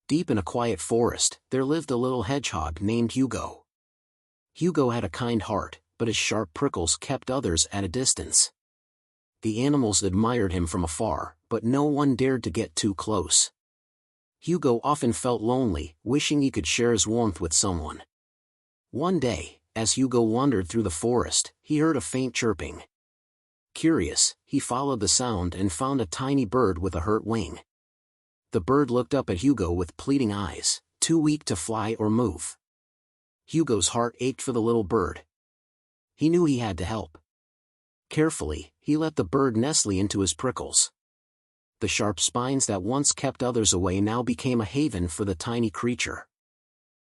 Deep in a quiet forest, there lived a little hedgehog named Hugo. Hugo had a kind heart, but his sharp prickles kept others at a distance. The animals admired him from afar, but no one dared to get too close. Hugo often felt lonely, wishing he could share his warmth with someone. One day, as Hugo wandered through the forest, he heard a faint chirping. Curious, he followed the sound and found a tiny bird with a hurt wing. The bird looked up at Hugo with pleading eyes, too weak to fly or move. Hugo's heart ached for the little bird. He knew he had to help. Carefully, he let the bird nestle into his prickles. The sharp spines that once kept others away now became a haven for the tiny creature.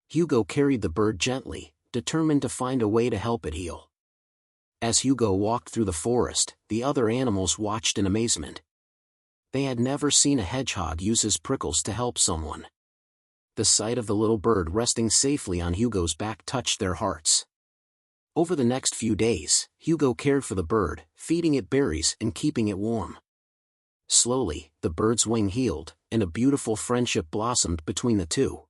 Hugo carried the bird gently, determined to find a way to help it heal. As Hugo walked through the forest, the other animals watched in amazement. They had never seen a hedgehog use his prickles to help someone. The sight of the little bird resting safely on Hugo's back touched their hearts. Over the next few days, Hugo cared for the bird, feeding it berries and keeping it warm. Slowly, the bird's wing healed, and a beautiful friendship blossomed between the two.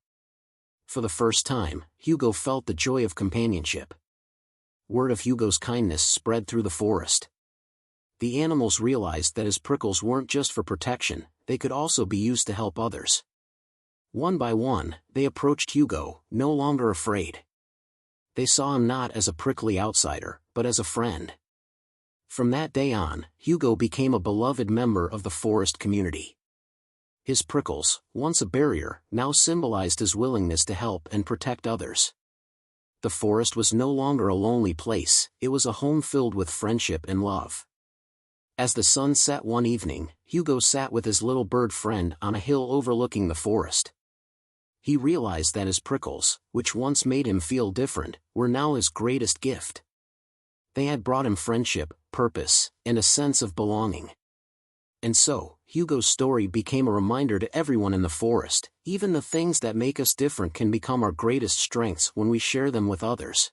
For the first time, Hugo felt the joy of companionship. Word of Hugo's kindness spread through the forest. The animals realized that his prickles weren't just for protection, they could also be used to help others. One by one, they approached Hugo, no longer afraid. They saw him not as a prickly outsider, but as a friend. From that day on, Hugo became a beloved member of the forest community. His prickles, once a barrier, now symbolized his willingness to help and protect others. The forest was no longer a lonely place, it was a home filled with friendship and love. As the sun set one evening, Hugo sat with his little bird friend on a hill overlooking the forest. He realized that his prickles, which once made him feel different, were now his greatest gift. They had brought him friendship, purpose, and a sense of belonging. And so, Hugo's story became a reminder to everyone in the forest, even the things that make us different can become our greatest strengths when we share them with others.